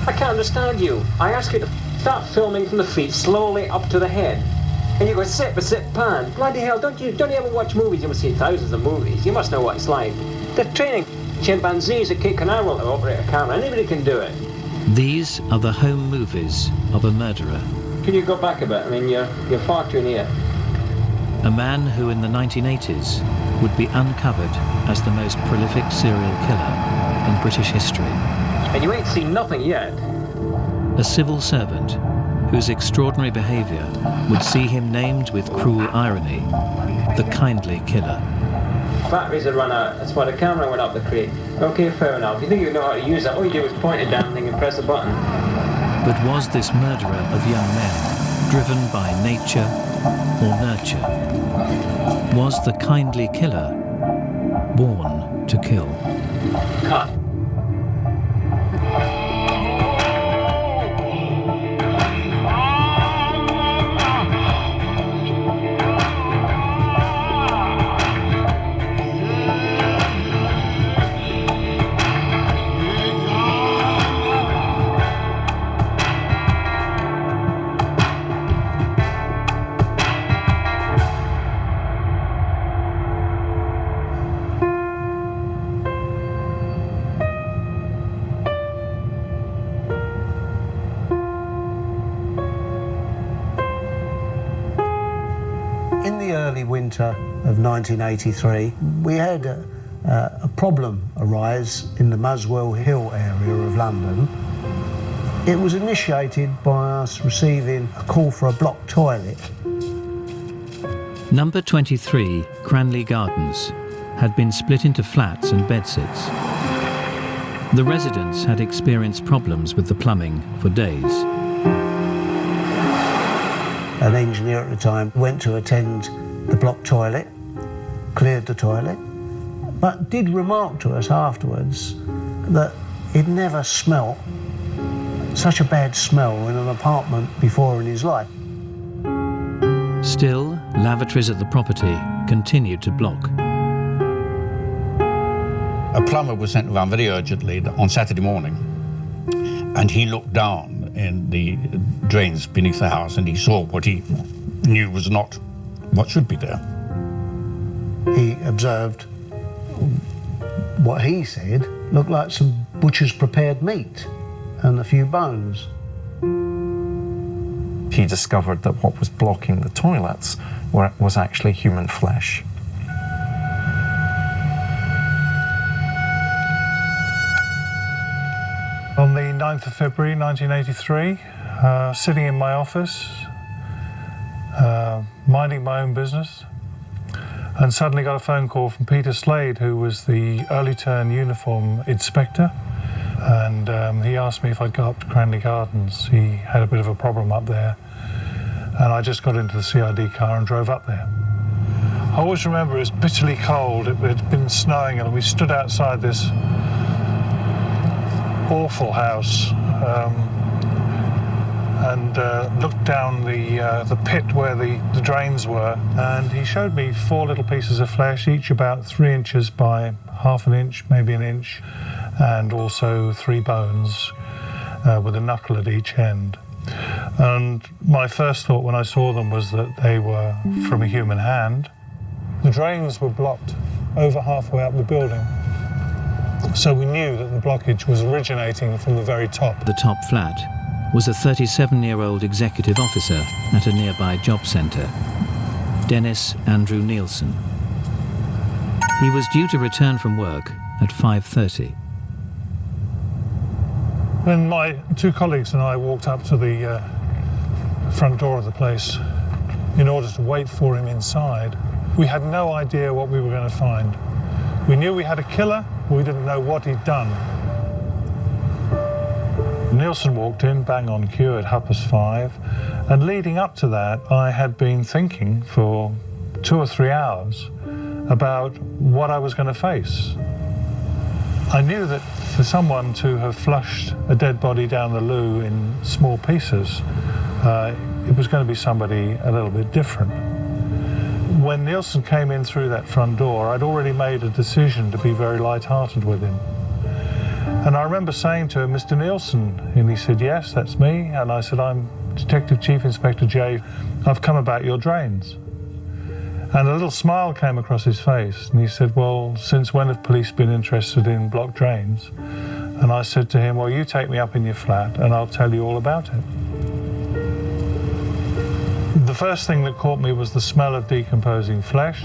I can't understand you. I ask you to start filming from the feet slowly up to the head. And you go sit, pan. Bloody hell, don't you ever watch movies? You must see thousands of movies. You must know what it's like. They're training chimpanzees at Cape Canaveral to operate a camera. Anybody can do it. These are the home movies of a murderer. Can you go back a bit? I mean, you're far too near. A man who in the 1980s would be uncovered as the most prolific serial killer in British history. And you ain't seen nothing yet. A civil servant whose extraordinary behaviour would see him named with cruel irony, the kindly killer. Batteries had run out, that's why the camera went up the creek. Okay, fair enough. You think you know how to use it, all you do is point a damn thing and press a button. But was this murderer of young men driven by nature or nurture? Was the kindly killer born to kill? Cut. Winter of 1983, we had a problem arise in the Muswell Hill area of London. It was initiated by us receiving a call for a block toilet. Number 23, Cranley Gardens, had been split into flats and bedsits. The residents had experienced problems with the plumbing for days. An engineer at the time went to attend the block toilet, cleared the toilet, but did remark to us afterwards that he'd never smelt such a bad smell in an apartment before in his life. Still, lavatories at the property continued to block. A plumber was sent around very urgently on Saturday morning, and he looked down in the drains beneath the house and he saw what he knew was not what should be there. He observed what he said looked like some butcher's prepared meat and a few bones. He discovered that what was blocking the toilets was actually human flesh. On the 9th of February 1983, sitting in my office, minding my own business, and suddenly got a phone call from Peter Slade, who was the early turn uniform inspector, and he asked me if I'd go up to Cranley Gardens. He had a bit of a problem up there, and I just got into the CID car and drove up there. I always remember it was bitterly cold. It had been snowing, and we stood outside this awful house and looked down the pit where the drains were, and he showed me 4 little pieces of flesh, each about 3 inches by half an inch, maybe an inch, and also 3 bones with a knuckle at each end. And my first thought when I saw them was that they were from a human hand. The drains were blocked over halfway up the building, so we knew that the blockage was originating from the very top. The top flat was a 37-year-old executive officer at a nearby job centre, Dennis Andrew Nilsen. He was due to return from work at 5:30. When my 2 colleagues and I walked up to the front door of the place in order to wait for him inside, we had no idea what we were going to find. We knew we had a killer, but we didn't know what he'd done. Nilsen walked in, bang on cue at 5:30, and leading up to that, I had been thinking for 2 or 3 hours about what I was going to face. I knew that for someone to have flushed a dead body down the loo in small pieces, it was going to be somebody a little bit different. When Nilsen came in through that front door, I'd already made a decision to be very light-hearted with him. And I remember saying to him, "Mr. Nilsen," and he said, "Yes, that's me." And I said, "I'm Detective Chief Inspector J. I've come about your drains." And a little smile came across his face, and he said, "Well, since when have police been interested in blocked drains?" And I said to him, "Well, you take me up in your flat and I'll tell you all about it." The first thing that caught me was the smell of decomposing flesh.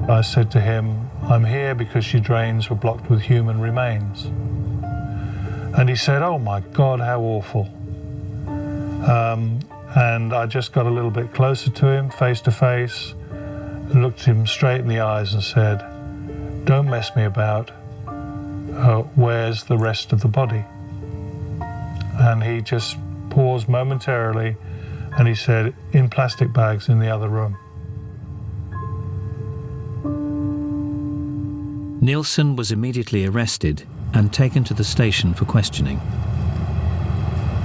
I said to him, "I'm here because your drains were blocked with human remains." And he said, "Oh my God, how awful." And I just got a little bit closer to him, face to face, looked him straight in the eyes and said, "Don't mess me about. Where's the rest of the body?" And he just paused momentarily and he said, "In plastic bags in the other room." Nilsen was immediately arrested and taken to the station for questioning.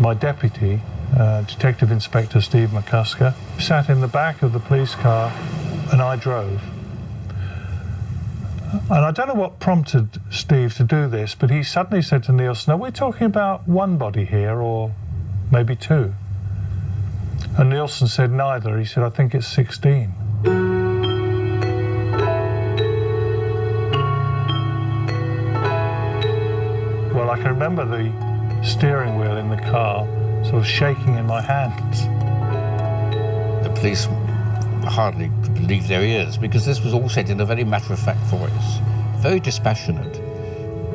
My deputy, Detective Inspector Steve McCusker, sat in the back of the police car and I drove. And I don't know what prompted Steve to do this, but he suddenly said to Nilsen, "Are we talking about one body here or maybe two?" And Nilsen said neither. He said, "I think it's 16. Well, I can remember the steering wheel in the car sort of shaking in my hands. The police hardly could believe their ears because this was all said in a very matter-of-fact voice, very dispassionate.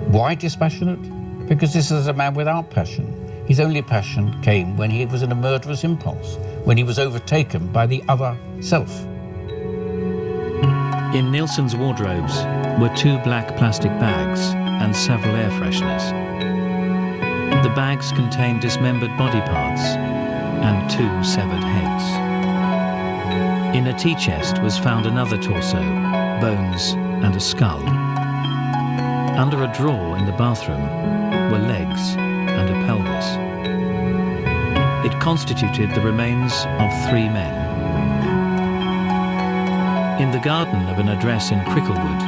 Why dispassionate? Because this is a man without passion. His only passion came when he was in a murderous impulse, when he was overtaken by the other self. In Nilsen's wardrobes were 2 black plastic bags and several air fresheners. The bags contained dismembered body parts and 2 severed heads. In a tea chest was found another torso, bones and a skull. Under a drawer in the bathroom were legs and a pelvis. It constituted the remains of 3 men. In the garden of an address in Cricklewood,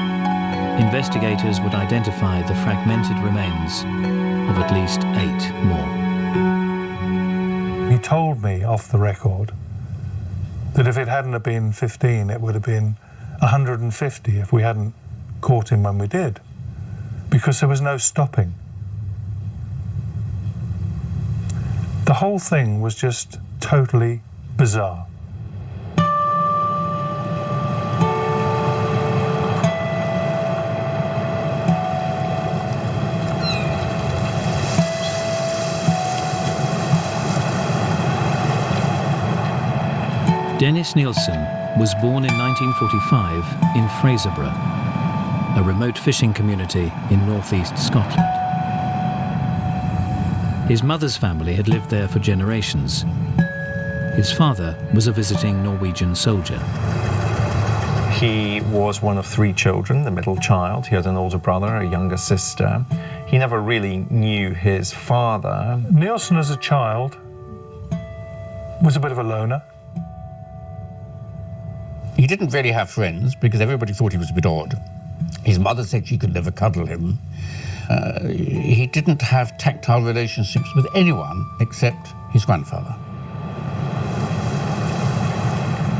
investigators would identify the fragmented remains of at least 8 more. He told me off the record that if it hadn't have been 15, it would have been 150 if we hadn't caught him when we did, because there was no stopping. The whole thing was just totally bizarre. Dennis Nilsen was born in 1945 in Fraserburgh, a remote fishing community in northeast Scotland. His mother's family had lived there for generations. His father was a visiting Norwegian soldier. He was one of 3 children, the middle child. He had an older brother, a younger sister. He never really knew his father. Nilsen, as a child, was a bit of a loner. He didn't really have friends because everybody thought he was a bit odd. His mother said she could never cuddle him. He didn't have tactile relationships with anyone except his grandfather.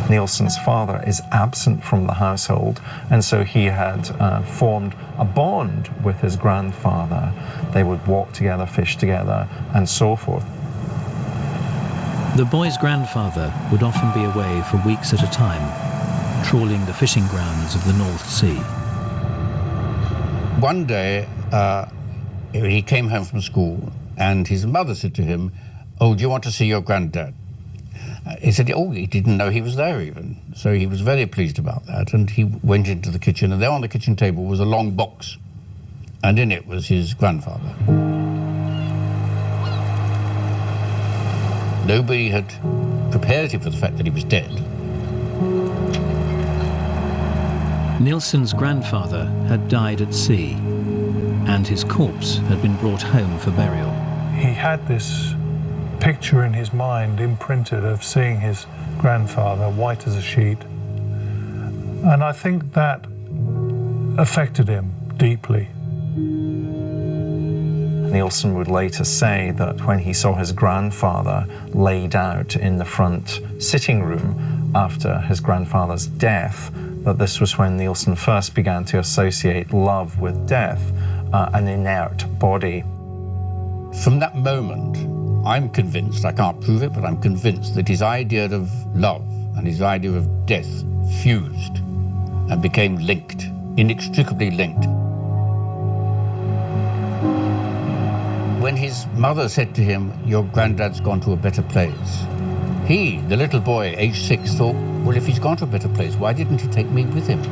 Nilsen's father is absent from the household, and so he had formed a bond with his grandfather. They would walk together, fish together, and so forth. The boy's grandfather would often be away for weeks at a time, trawling the fishing grounds of the North Sea. One day, he came home from school and his mother said to him, "Oh, do you want to see your granddad?" He said, "Oh, he didn't know he was there even." So he was very pleased about that, and he went into the kitchen, and there on the kitchen table was a long box, and in it was his grandfather. Nobody had prepared him for the fact that he was dead. Nilsen's grandfather had died at sea, and his corpse had been brought home for burial. He had this picture in his mind imprinted of seeing his grandfather white as a sheet, and I think that affected him deeply. Nilsen would later say that when he saw his grandfather laid out in the front sitting room after his grandfather's death, that this was when Nilsen first began to associate love with death, an inert body. From that moment, I'm convinced, I can't prove it, but I'm convinced that his idea of love and his idea of death fused and became linked, inextricably linked. When his mother said to him, "Your granddad's gone to a better place," he, the little boy, aged 6, thought, well, if he's gone to a better place, why didn't he take me with him?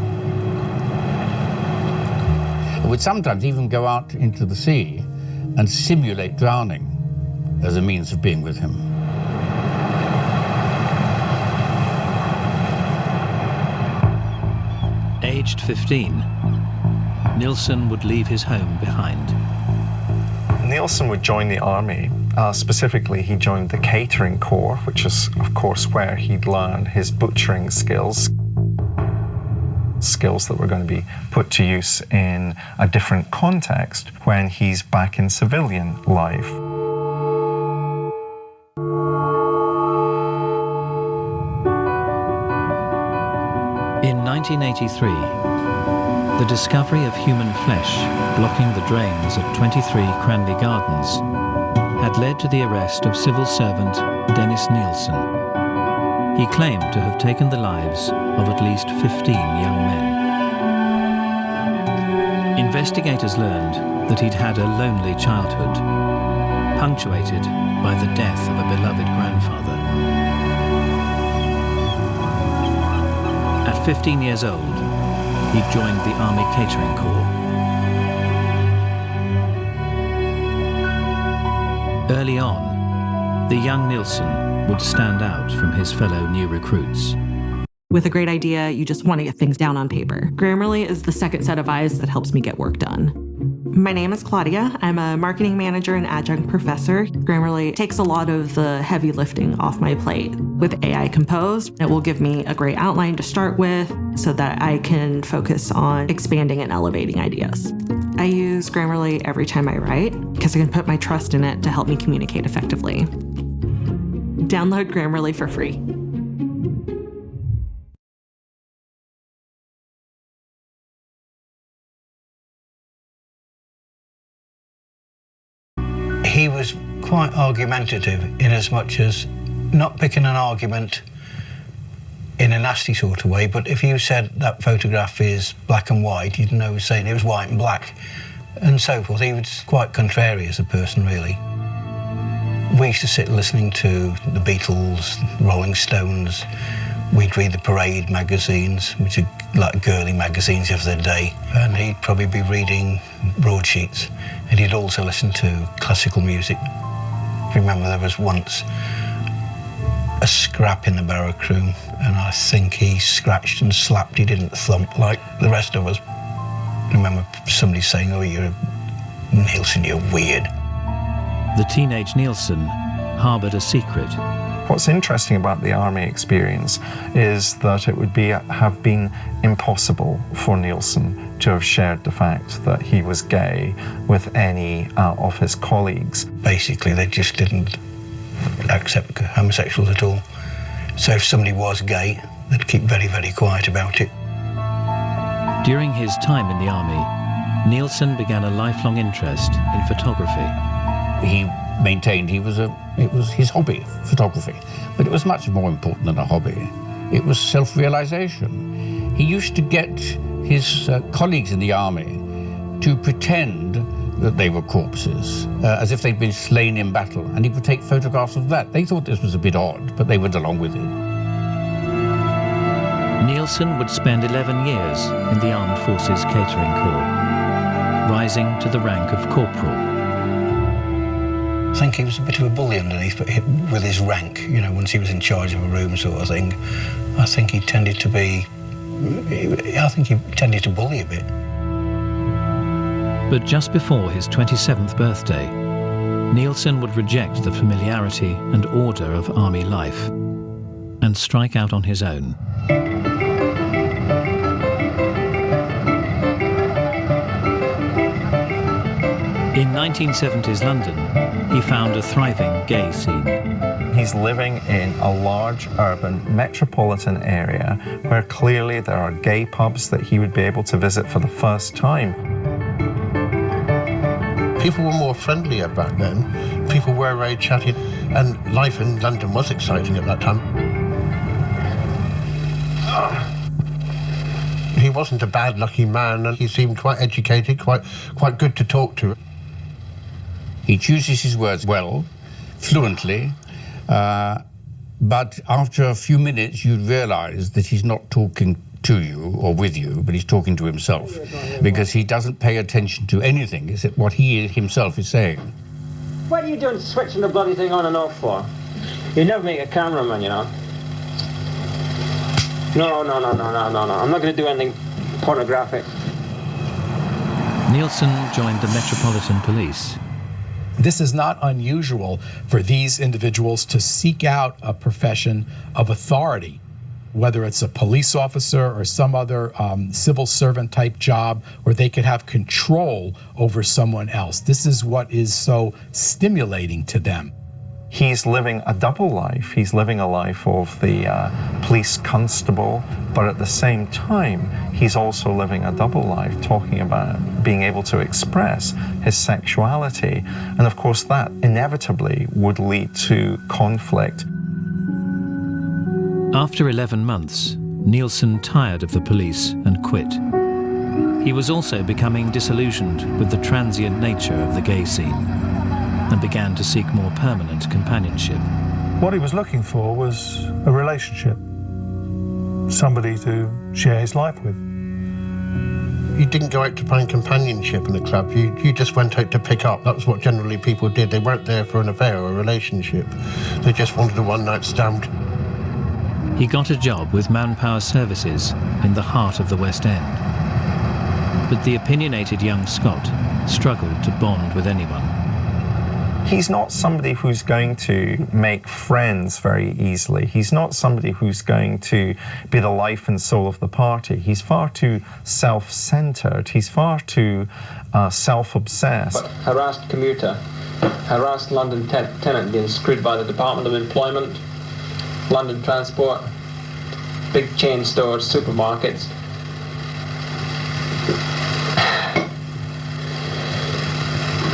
He would sometimes even go out into the sea and simulate drowning as a means of being with him. Aged 15, Nilsen would leave his home behind. Nilsen would join the army. Specifically, he joined the catering corps, which is, of course, where he'd learned his butchering skills that were going to be put to use in a different context when he's back in civilian life. In 1983, the discovery of human flesh blocking the drains at 23 Cranley Gardens had led to the arrest of civil servant Dennis Nilsen. He claimed to have taken the lives of at least 15 young men. Investigators learned that he'd had a lonely childhood, punctuated by the death of a beloved grandfather. At 15 years old, he joined the Army Catering Corps. Early on, the young Nilsen would stand out from his fellow new recruits. With a great idea, you just want to get things down on paper. Grammarly is the second set of eyes that helps me get work done. My name is Claudia. I'm a marketing manager and adjunct professor. Grammarly takes a lot of the heavy lifting off my plate. With AI Compose, it will give me a great outline to start with so that I can focus on expanding and elevating ideas. I use Grammarly every time I write because I can put my trust in it to help me communicate effectively. Download Grammarly for free. He was quite argumentative in as much as not picking an argument in a nasty sort of way, but if you said that photograph is black and white, you'd know he was saying it was white and black, and so forth. He was quite contrary as a person, really. We used to sit listening to the Beatles, Rolling Stones. We'd read the Parade magazines, which are like girly magazines of the day, and he'd probably be reading broadsheets, and he'd also listen to classical music. I remember there was once a scrap in the barrack room, and I think he scratched and slapped, he didn't thump like the rest of us. I remember somebody saying, "Oh, you're Nilsen, you're weird." The teenage Nilsen harbored a secret. What's interesting about the army experience is that it would have been impossible for Nilsen to have shared the fact that he was gay with any of his colleagues. Basically, they just didn't accept homosexuals at all. So if somebody was gay, they'd keep very, very quiet about it. During his time in the army, Nilsen began a lifelong interest in photography. He maintained it was his hobby, photography, but it was much more important than a hobby. It was self-realization. He used to get his colleagues in the army to pretend that they were corpses, as if they'd been slain in battle, and he would take photographs of that. They thought this was a bit odd, but they went along with it. Nilsen would spend 11 years in the Armed Forces Catering Corps, rising to the rank of corporal. I think he was a bit of a bully underneath, but with his rank, you know, once he was in charge of a room sort of thing, I think he tended to bully a bit. But just before his 27th birthday, Nilsen would reject the familiarity and order of army life and strike out on his own. In 1970s London, he found a thriving gay scene. He's living in a large urban metropolitan area where clearly there are gay pubs that he would be able to visit for the first time. People were more friendlier back then. People were very chatty, and life in London was exciting at that time. He wasn't a bad-lucky man, and he seemed quite educated, quite good to talk to. He chooses his words well, fluently, but after a few minutes you'd realise that he's not talking to you or with you, but he's talking to himself, because he doesn't pay attention to anything except what he himself is saying. What are you doing switching the bloody thing on and off for? You never make a cameraman, you know. No. I'm not going to do anything pornographic. Nilsen joined the Metropolitan Police. This is not unusual for these individuals to seek out a profession of authority, whether it's a police officer or some other civil servant type job where they could have control over someone else. This is what is so stimulating to them. He's living a double life. He's living a life of the police constable, but at the same time, he's also living a double life, talking about being able to express his sexuality. And of course, that inevitably would lead to conflict. After 11 months, Nilsen tired of the police and quit. He was also becoming disillusioned with the transient nature of the gay scene and began to seek more permanent companionship. What he was looking for was a relationship, somebody to share his life with. You didn't go out to find companionship in a club, you just went out to pick up. That was what generally people did. They weren't there for an affair or a relationship. They just wanted a one-night stand. He got a job with Manpower Services in the heart of the West End. But the opinionated young Scot struggled to bond with anyone. He's not somebody who's going to make friends very easily. He's not somebody who's going to be the life and soul of the party. He's far too self-centered. He's far too self-obsessed. Harassed commuter, harassed London tenant being screwed by the Department of Employment, London Transport, big chain stores, supermarkets.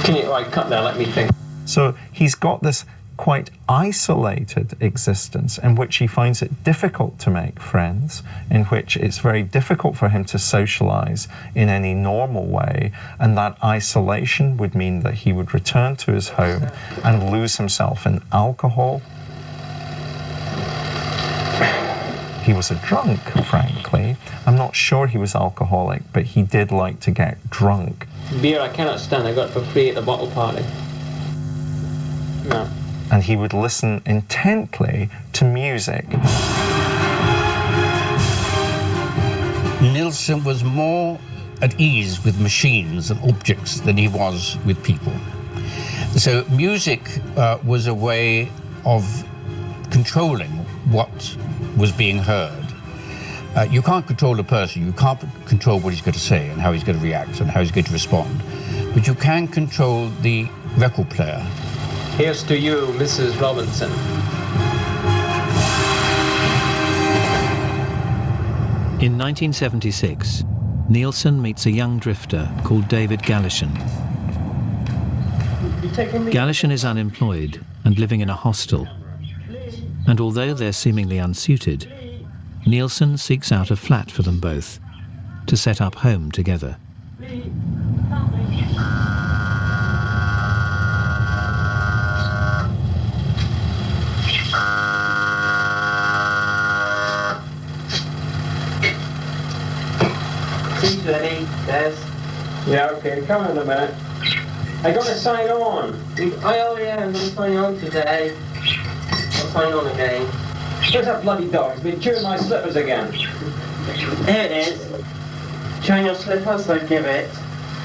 Can you cut there, let me think. So he's got this quite isolated existence in which he finds it difficult to make friends, in which it's very difficult for him to socialize in any normal way, and that isolation would mean that he would return to his home and lose himself in alcohol. He was a drunk, frankly. I'm not sure he was alcoholic, but he did like to get drunk. Beer I cannot stand, I got it for free at the bottle party. No. And he would listen intently to music. Nilsen was more at ease with machines and objects than he was with people. So music was a way of controlling what was being heard. You can't control a person, you can't control what he's going to say and how he's going to react and how he's going to respond, but you can control the record player. Here's to you, Mrs. Robinson. In 1976, Nilsen meets a young drifter called David Gallishan. Gallishan is unemployed and living in a hostel. And although they're seemingly unsuited, Nilsen seeks out a flat for them both to set up home together. Ready, yes. Yeah, okay, come in a minute. I gotta sign on. Oh yeah, I'm gonna sign on today. I'll sign on again. Where's that bloody dog? It's been chewing my slippers again. Here it is. Shine your slippers, I give it.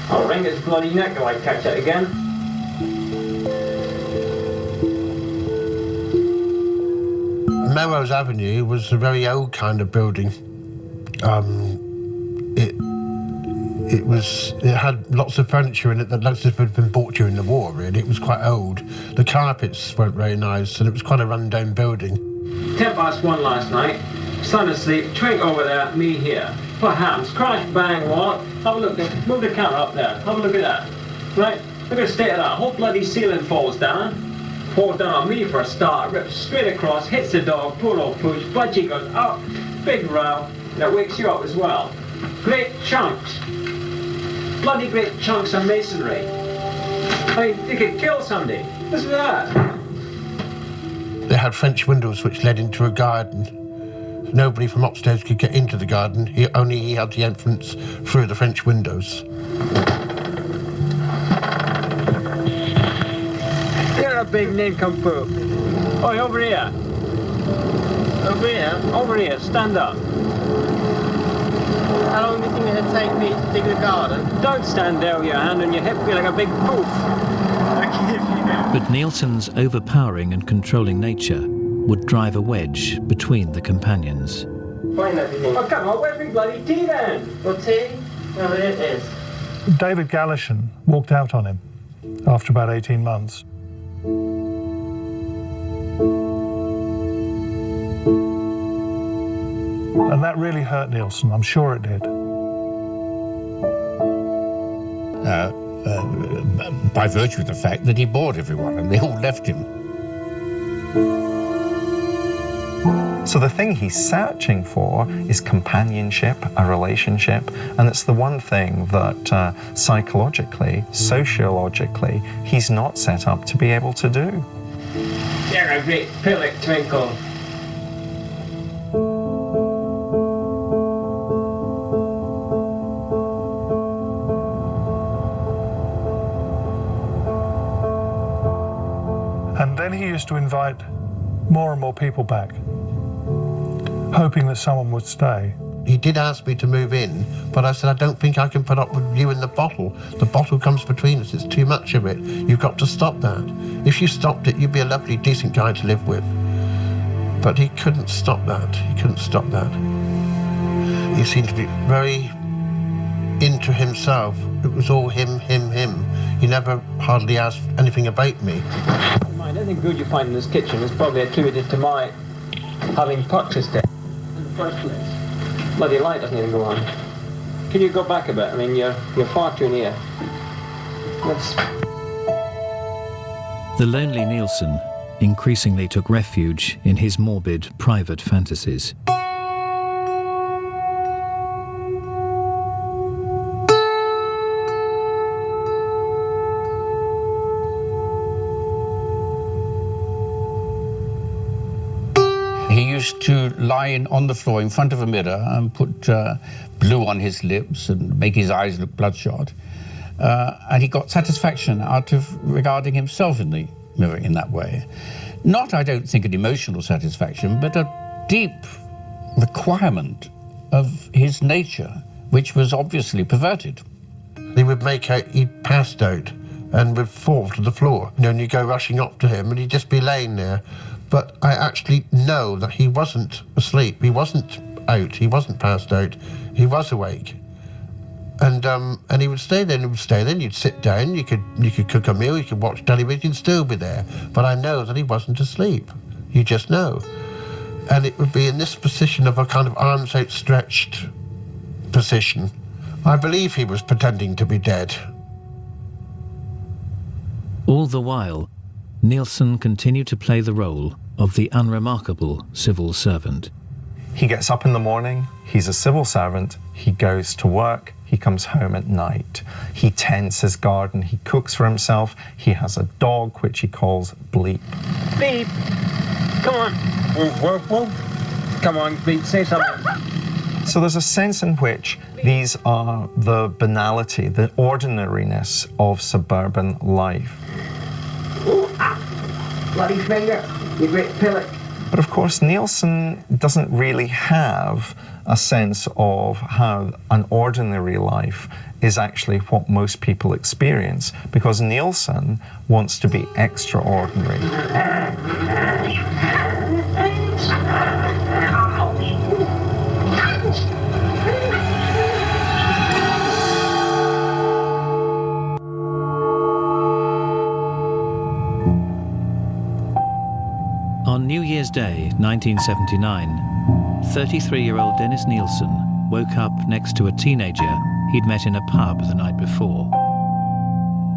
I'll wring its bloody neck if I catch it again. Melrose Avenue It had lots of furniture in it that lots of had been bought during the war, really. It was quite old. The carpets weren't very nice, and it was quite a run-down building. 1:10 last night, son asleep, twink over there, me here. What happens? Crash, bang, what? Have a look, move the camera up there, have a look at that. Right, look at the state of that. Whole bloody ceiling falls down on me for a start, rips straight across, hits the dog, poor old Pooch, budgie goes up, big row, that wakes you up as well. Great chunks. Bloody great chunks of masonry. I mean, you could kill somebody. Listen to that. They had French windows which led into a garden. Nobody from upstairs could get into the garden. Only he had the entrance through the French windows. You're a big nincompoop. Oi, over here. Over here? Over here, stand up. How long do you think it'd take me to dig the garden? Don't stand there with your hand on your hip, be like a big poof. But Nilsen's overpowering and controlling nature would drive a wedge between the companions. Find everything. Oh, come on, where's my bloody tea then? Well, tea? Well, it is. David Gallishan walked out on him after about 18 months. And that really hurt Nilsen, I'm sure it did. By virtue of the fact that he bored everyone and they all left him. So the thing he's searching for is companionship, a relationship, and it's the one thing that psychologically, sociologically, he's not set up to be able to do. You're a great pillock, Twinkle. And then he used to invite more and more people back, hoping that someone would stay. He did ask me to move in, but I said, I don't think I can put up with you in the bottle. The bottle comes between us, it's too much of it. You've got to stop that. If you stopped it, you'd be a lovely, decent guy to live with. But he couldn't stop that. He couldn't stop that. He seemed to be very into himself. It was all him, him, him. He never hardly asked anything about me. Anything good you find in this kitchen is probably attributed to my having purchased it in the first place. Bloody light doesn't even go on. Can you go back a bit? I mean, you're far too near. The lonely Nilsen increasingly took refuge in his morbid private fantasies. He used to lie on the floor in front of a mirror and put glue on his lips and make his eyes look bloodshot. And he got satisfaction out of regarding himself in the mirror in that way. Not, I don't think, an emotional satisfaction, but a deep requirement of his nature, which was obviously perverted. He would make out he'd passed out and would fall to the floor. And you go rushing up to him and he'd just be laying there. But I actually know that he wasn't asleep. He wasn't out. He wasn't passed out. He was awake. And he would stay there and he would stay there and you'd sit down, you could cook a meal, you could watch television, he'd still be there. But I know that he wasn't asleep. You just know. And it would be in this position of a kind of arms outstretched position. I believe he was pretending to be dead. All the while, Nilsen continued to play the role of the unremarkable civil servant. He gets up in the morning, he's a civil servant, he goes to work, he comes home at night. He tends his garden, he cooks for himself, he has a dog which he calls Bleep. Beep! Come on! Woof, woof, woof. Come on, Beep, say something. So there's a sense in which these are the banality, the ordinariness of suburban life. Ooh, ah. Bloody finger, you great pillock. But of course, Nilsen doesn't really have a sense of how an ordinary life is actually what most people experience, because Nilsen wants to be extraordinary. On New Year's Day, 1979, 33-year-old Dennis Nilsen woke up next to a teenager he'd met in a pub the night before.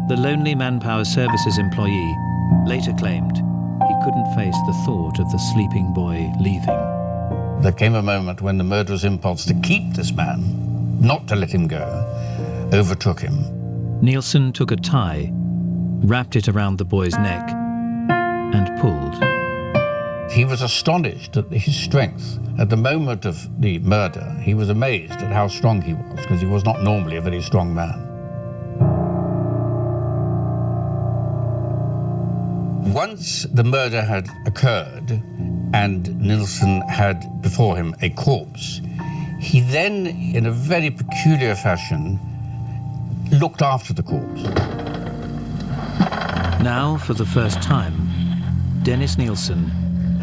The lonely Manpower Services employee later claimed he couldn't face the thought of the sleeping boy leaving. There came a moment when the murderous impulse to keep this man, not to let him go, overtook him. Nilsen took a tie, wrapped it around the boy's neck, and pulled. He was astonished at his strength. At the moment of the murder, he was amazed at how strong he was, because he was not normally a very strong man. Once the murder had occurred and Nilsen had before him a corpse, he then, in a very peculiar fashion, looked after the corpse. Now, for the first time, Dennis Nilsen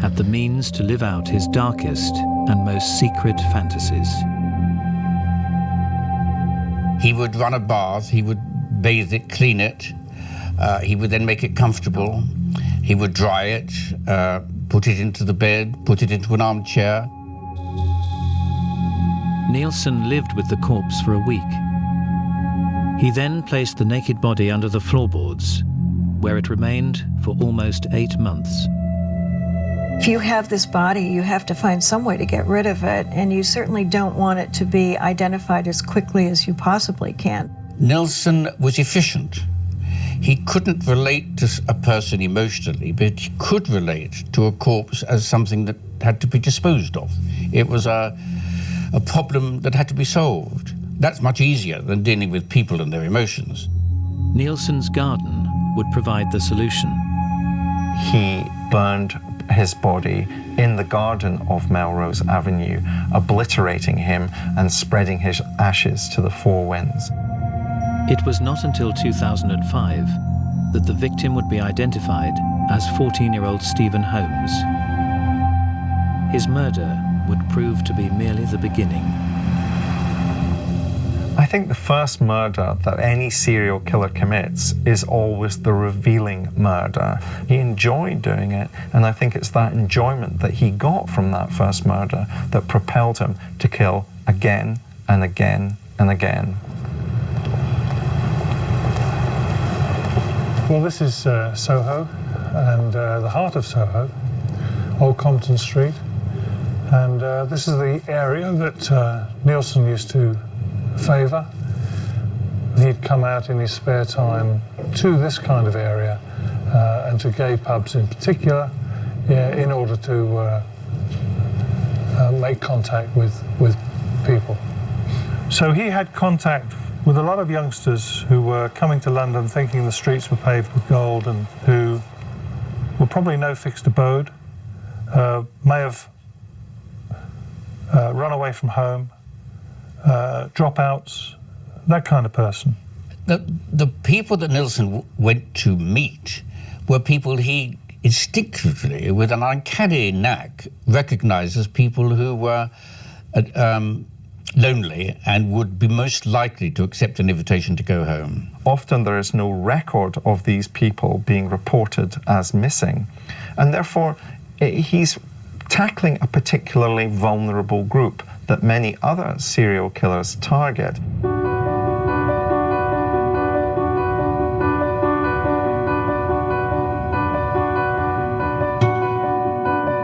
had the means to live out his darkest and most secret fantasies. He would run a bath, he would bathe it, clean it, he would then make it comfortable, he would dry it, put it into the bed, put it into an armchair. Nilsen lived with the corpse for a week. He then placed the naked body under the floorboards, where it remained for almost 8 months. If you have this body, you have to find some way to get rid of it, and you certainly don't want it to be identified as quickly as you possibly can. Nilsen was efficient. He couldn't relate to a person emotionally, but he could relate to a corpse as something that had to be disposed of. It was a problem that had to be solved. That's much easier than dealing with people and their emotions. Nilsen's garden would provide the solution. He burned his body in the garden of Melrose Avenue, obliterating him and spreading his ashes to the four winds. It was not until 2005 that the victim would be identified as 14-year-old Stephen Holmes. His murder would prove to be merely the beginning. I think the first murder that any serial killer commits is always the revealing murder. He enjoyed doing it, and I think it's that enjoyment that he got from that first murder that propelled him to kill again and again and again. Well, this is Soho, and the heart of Soho, Old Compton Street. And this is the area that Nilsen used to favour. He'd come out in his spare time to this kind of area and to gay pubs in particular, in order to make contact with people. So he had contact with a lot of youngsters who were coming to London thinking the streets were paved with gold, and who were probably no fixed abode, may have run away from home, dropouts, that kind of person. The people that Nilsen went to meet were people he instinctively, with an uncanny knack, recognized as people who were lonely and would be most likely to accept an invitation to go home. Often there is no record of these people being reported as missing, and therefore he's tackling a particularly vulnerable group that many other serial killers target.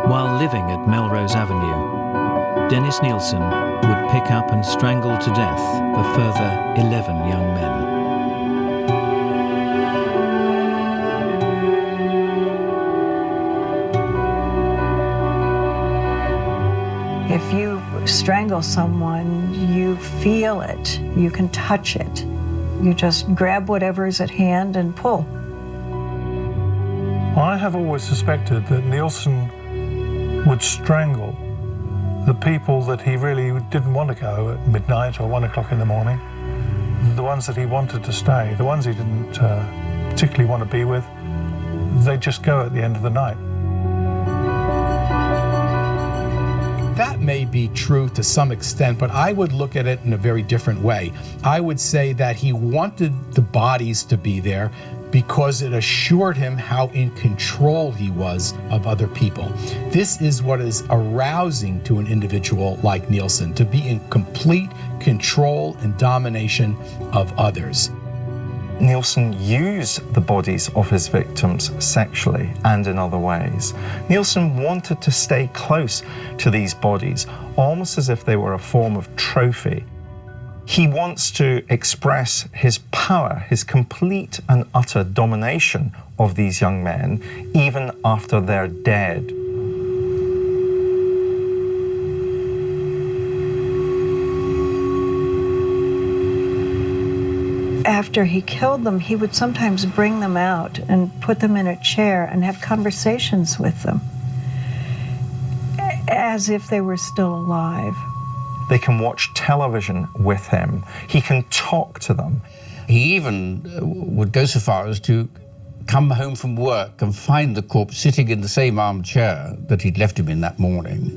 While living at Melrose Avenue, Dennis Nilsen would pick up and strangle to death a further 11 young men. If you strangle someone, you feel it, you can touch it. You just grab whatever's at hand and pull. I have always suspected that Nilsen would strangle the people that he really didn't want to go at midnight or 1 o'clock in the morning, the ones that he wanted to stay, the ones he didn't particularly want to be with, they'd just go at the end of the night. That may be true to some extent, but I would look at it in a very different way. I would say that he wanted the bodies to be there because it assured him how in control he was of other people. This is what is arousing to an individual like Nilsen, to be in complete control and domination of others. Nilsen used the bodies of his victims sexually and in other ways. Nilsen wanted to stay close to these bodies, almost as if they were a form of trophy. He wants to express his power, his complete and utter domination of these young men, even after they're dead. After he killed them, he would sometimes bring them out and put them in a chair and have conversations with them, as if they were still alive. They can watch television with him. He can talk to them. He even would go so far as to come home from work and find the corpse sitting in the same armchair that he'd left him in that morning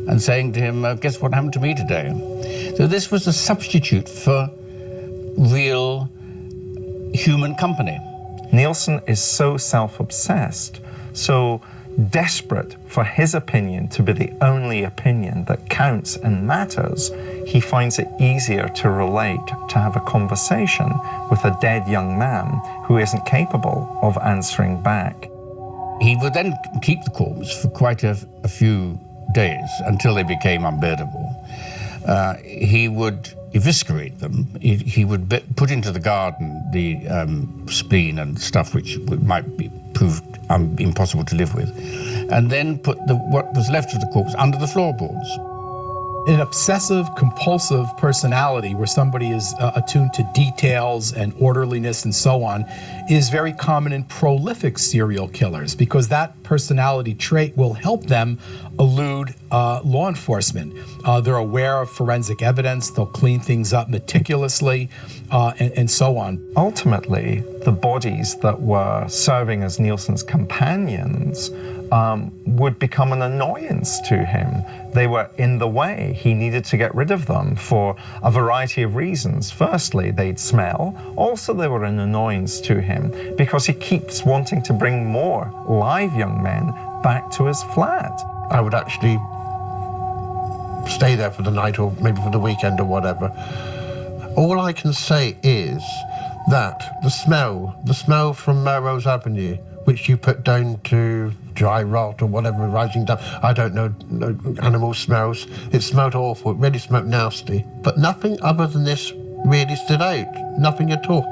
and saying to him, guess what happened to me today? So this was a substitute for real human company. Nilsen is so self-obsessed, so desperate for his opinion to be the only opinion that counts and matters, he finds it easier to relate, to have a conversation with a dead young man who isn't capable of answering back. He would then keep the corpse for quite a few days until they became unbearable. He would eviscerate them. He would put into the garden the spleen and stuff which might be proved impossible to live with, and then put what was left of the corpse under the floorboards. An obsessive-compulsive personality where somebody is attuned to details and orderliness and so on is very common in prolific serial killers, because that personality trait will help them elude law enforcement. They're aware of forensic evidence, they'll clean things up meticulously, and so on. Ultimately, the bodies that were serving as Nilsen's companions would become an annoyance to him. They were in the way. He needed to get rid of them for a variety of reasons. Firstly, they'd smell. Also, they were an annoyance to him because he keeps wanting to bring more live young men back to his flat. I would actually stay there for the night or maybe for the weekend or whatever. All I can say is that the smell from Melrose Avenue, which you put down to dry rot or whatever rising down, I don't know, animal smells. It smelled awful, it really smelled nasty. But nothing other than this really stood out, nothing at all.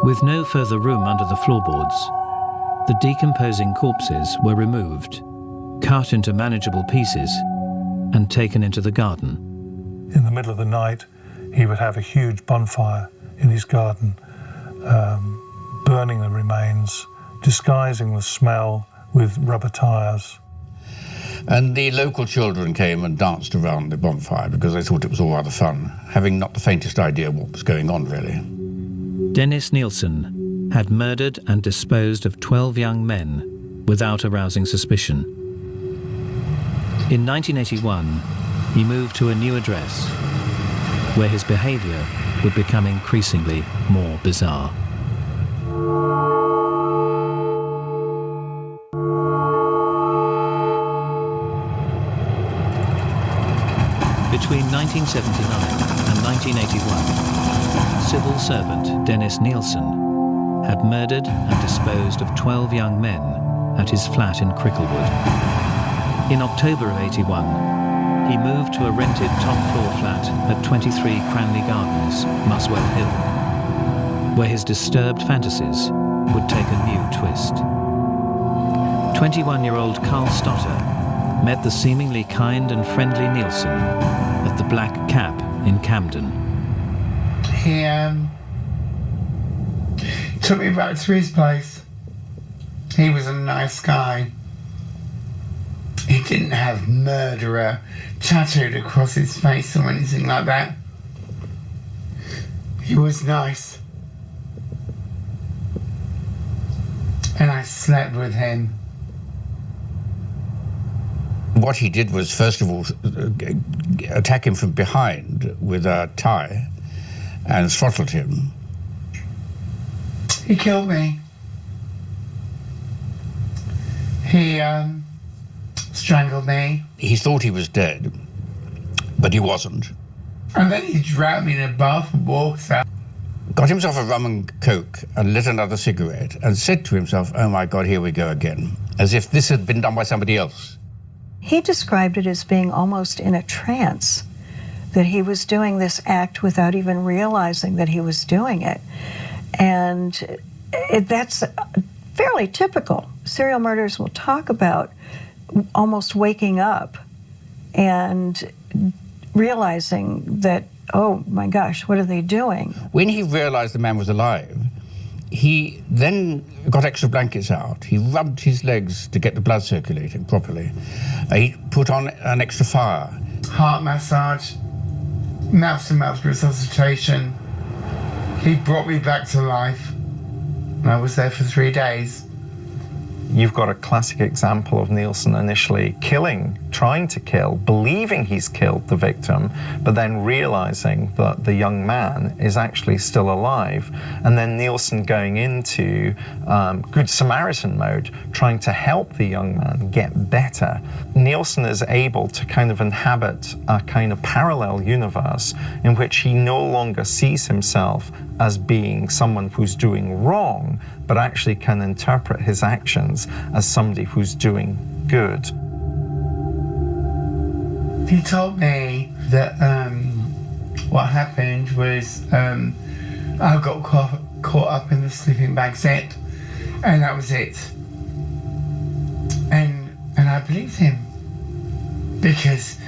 With no further room under the floorboards, the decomposing corpses were removed, cut into manageable pieces, and taken into the garden. In the middle of the night, he would have a huge bonfire in his garden, burning the remains, disguising the smell with rubber tires. And the local children came and danced around the bonfire because they thought it was all rather fun, having not the faintest idea what was going on, really. Dennis Nilsen had murdered and disposed of 12 young men without arousing suspicion. In 1981, he moved to a new address where his behavior would become increasingly more bizarre. Between 1979 and 1981, civil servant Dennis Nilsen had murdered and disposed of 12 young men at his flat in Cricklewood. In October of 81, he moved to a rented top-floor flat at 23 Cranley Gardens, Muswell Hill, where his disturbed fantasies would take a new twist. 21-year-old Carl Stotter met the seemingly kind and friendly Nilsen at the Black Cap in Camden. He took me back to his place. He was a nice guy. He didn't have murderer tattooed across his face or anything like that. He was nice. And I slept with him. What he did was, first of all, attack him from behind with a tie and throttled him. He killed me. He strangled me. He thought he was dead, but he wasn't. And then he drowned me in a bath of water. Got himself a rum and coke and lit another cigarette and said to himself, oh my God, here we go again, as if this had been done by somebody else. He described it as being almost in a trance, that he was doing this act without even realizing that he was doing it. And that's fairly typical. Serial murderers will talk about almost waking up and realizing that, oh my gosh, what are they doing? When he realized the man was alive, he then got extra blankets out. He rubbed his legs to get the blood circulating properly. He put on an extra fire. Heart massage, mouth-to-mouth resuscitation. He brought me back to life. And I was there for 3 days. You've got a classic example of Nilsen initially trying to kill, believing he's killed the victim, but then realizing that the young man is actually still alive. And then Nilsen going into Good Samaritan mode, trying to help the young man get better. Nilsen is able to kind of inhabit a kind of parallel universe in which he no longer sees himself as being someone who's doing wrong, but actually can interpret his actions as somebody who's doing good. He told me that what happened was I got caught up in the sleeping bag set, and that was it. And I believed him, because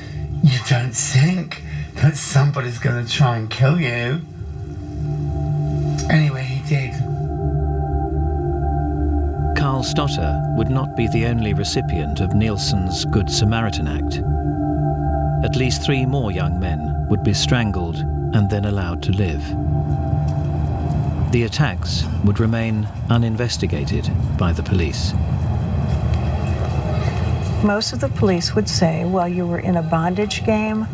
you don't think that somebody's going to try and kill you. Anyway, he did. Carl Stotter would not be the only recipient of Nilsen's Good Samaritan Act. At least 3 more young men would be strangled and then allowed to live. The attacks would remain uninvestigated by the police. Most of the police would say, well, you were in a bondage game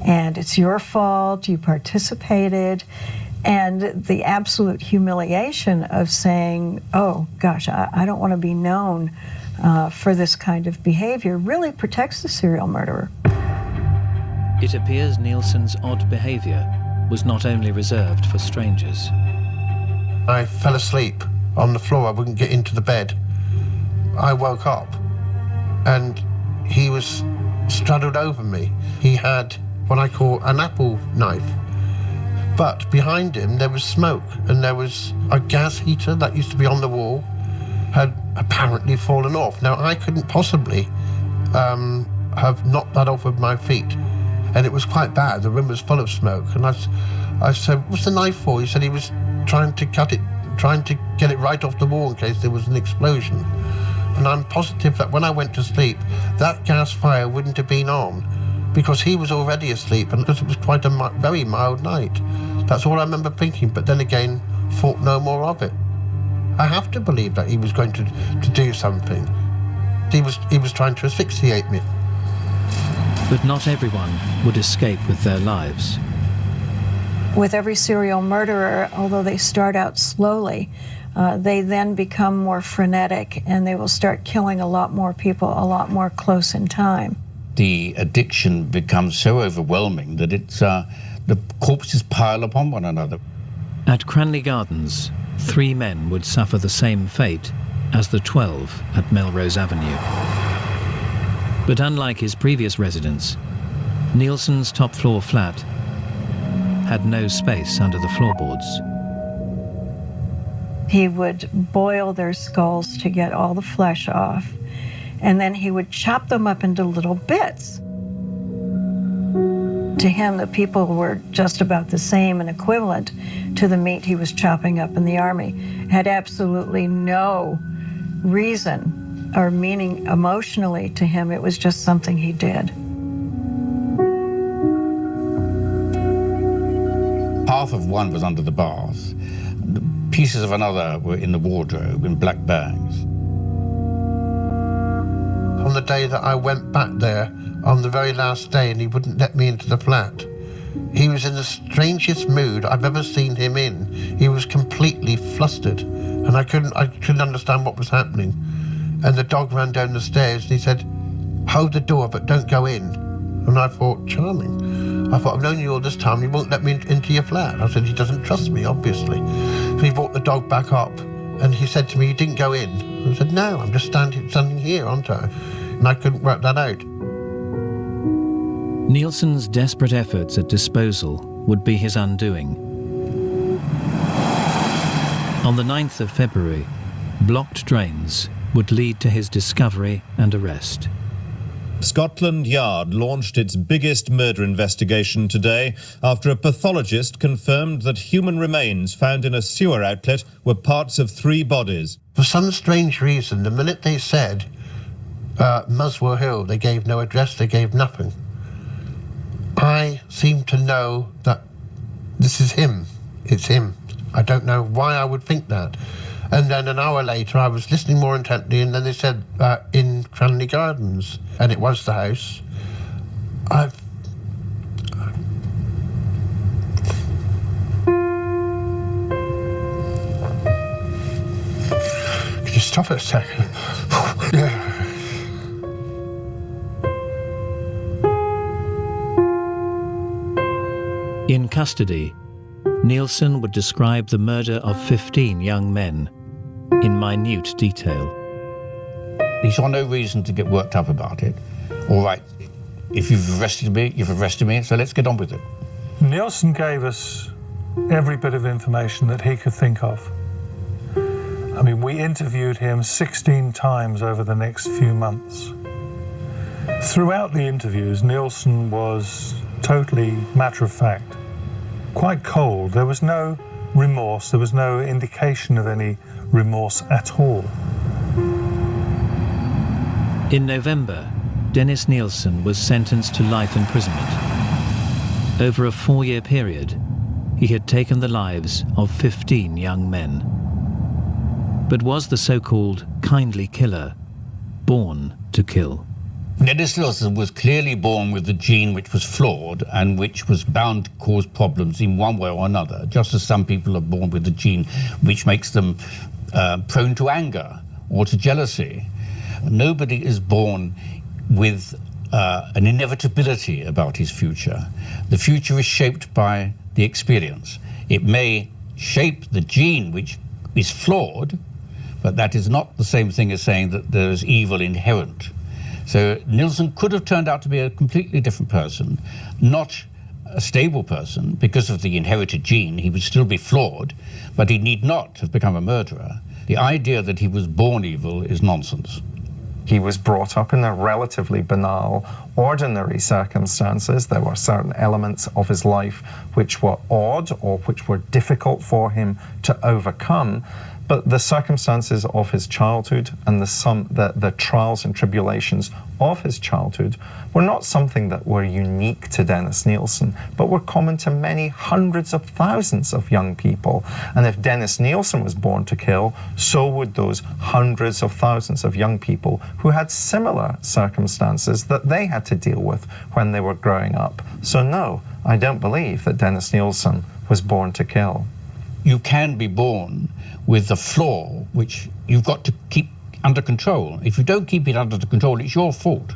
and it's your fault, you participated. And the absolute humiliation of saying, oh gosh, I don't want to be known for this kind of behavior really protects the serial murderer. It appears Nilsen's odd behavior was not only reserved for strangers. I fell asleep on the floor. I wouldn't get into the bed. I woke up and he was straddled over me. He had what I call an apple knife. But behind him there was smoke, and there was a gas heater that used to be on the wall, had apparently fallen off. Now I couldn't possibly have knocked that off with my feet, and it was quite bad. The room was full of smoke, and I said, what's the knife for? He said he was trying to get it right off the wall in case there was an explosion. And I'm positive that when I went to sleep, that gas fire wouldn't have been on, because he was already asleep, and because it was quite a very mild night. That's all I remember thinking, but then again, thought no more of it. I have to believe that he was going to do something. He was trying to asphyxiate me. But not everyone would escape with their lives. With every serial murderer, although they start out slowly, they then become more frenetic, and they will start killing a lot more people a lot more close in time. The addiction becomes so overwhelming that the corpses pile upon one another. At Cranley Gardens, 3 men would suffer the same fate as the 12 at Melrose Avenue. But unlike his previous residence, Nilsen's top-floor flat had no space under the floorboards. He would boil their skulls to get all the flesh off, and then he would chop them up into little bits. To him, the people were just about the same and equivalent to the meat he was chopping up in the army. Had absolutely no reason or meaning emotionally to him. It was just something he did. Half of one was under the bath. Pieces of another were in the wardrobe in black bags. On the day that I went back there, on the very last day, and he wouldn't let me into the flat, He was in the strangest mood I've ever seen him in. He was completely flustered, and I couldn't understand what was happening. And the dog ran down the stairs, and he said, "Hold the door, but don't go in." And I thought, charming. I thought, I've known you all this time, you won't let me into your flat. I said, he doesn't trust me, obviously. So he brought the dog back up, and he said to me, "You didn't go in." I said, "No, I'm just standing here, aren't I?" And I couldn't work that out. Nilsen's desperate efforts at disposal would be his undoing. On the 9th of February, blocked drains would lead to his discovery and arrest. Scotland Yard launched its biggest murder investigation today after a pathologist confirmed that human remains found in a sewer outlet were parts of 3 bodies. For some strange reason, the minute they said Muswell Hill, they gave no address, they gave nothing. I seem to know that this is him. It's him. I don't know why I would think that. And then an hour later, I was listening more intently, and then they said in Cranley Gardens, and it was the house. Could you stop it a second? Yeah. In custody, Nilsen would describe the murder of 15 young men in minute detail. He saw no reason to get worked up about it. All right, if you've arrested me, so let's get on with it. Nilsen gave us every bit of information that he could think of. I mean, we interviewed him 16 times over the next few months. Throughout the interviews, Nilsen was totally matter of fact, quite cold. There was no remorse, there was no indication of any remorse at all. In November, Dennis Nilsen was sentenced to life imprisonment. Over a 4-year period, he had taken the lives of 15 young men. But was the so-called kindly killer born to kill? Dennis Nilsen was clearly born with a gene which was flawed and which was bound to cause problems in one way or another, just as some people are born with a gene which makes them prone to anger or to jealousy. Nobody is born with an inevitability about his future. The future is shaped by the experience. It may shape the gene which is flawed, but that is not the same thing as saying that there is evil inherent. So Nilsen could have turned out to be a completely different person, not a stable person. Because of the inherited gene, he would still be flawed, but he need not have become a murderer. The idea that he was born evil is nonsense. He was brought up in a relatively banal, ordinary circumstances. There were certain elements of his life which were odd or which were difficult for him to overcome. But the circumstances of his childhood and the trials and tribulations of his childhood were not something that were unique to Dennis Nilsen, but were common to many hundreds of thousands of young people. And if Dennis Nilsen was born to kill, so would those hundreds of thousands of young people who had similar circumstances that they had to deal with when they were growing up. So no, I don't believe that Dennis Nilsen was born to kill. You can be born with a flaw which you've got to keep under control. If you don't keep it under control, it's your fault.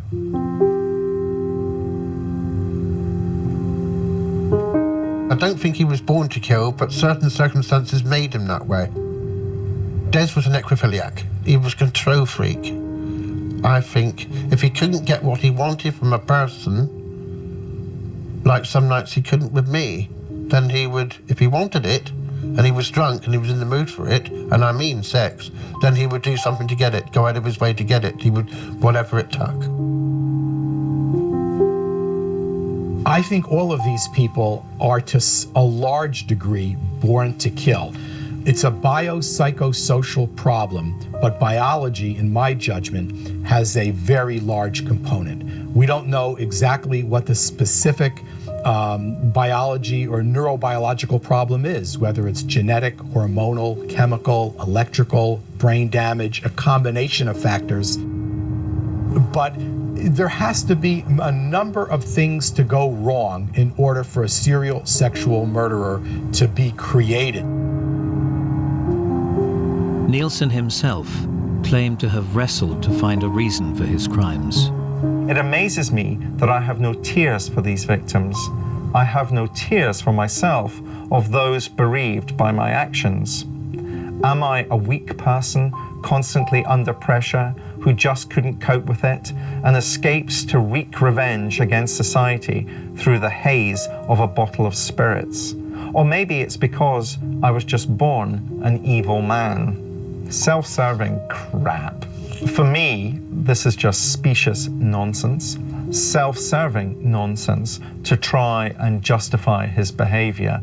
I don't think he was born to kill, but certain circumstances made him that way. Des was a necrophiliac. He was a control freak. I think if he couldn't get what he wanted from a person, like some nights he couldn't with me, then he would, if he wanted it, and he was drunk and he was in the mood for it, and I mean sex, then he would do something to get it, go out of his way to get it. He would, whatever it took. I think all of these people are to a large degree born to kill. It's a biopsychosocial problem, but biology, in my judgment, has a very large component. We don't know exactly what the specific biology or neurobiological problem is, whether it's genetic, hormonal, chemical, electrical, brain damage, a combination of factors. But there has to be a number of things to go wrong in order for a serial sexual murderer to be created. Nilsen himself claimed to have wrestled to find a reason for his crimes. It amazes me that I have no tears for these victims. I have no tears for myself of those bereaved by my actions. Am I a weak person, constantly under pressure, who just couldn't cope with it and escapes to wreak revenge against society through the haze of a bottle of spirits? Or maybe it's because I was just born an evil man. Self-serving crap. For me, this is just specious nonsense, self-serving nonsense to try and justify his behavior.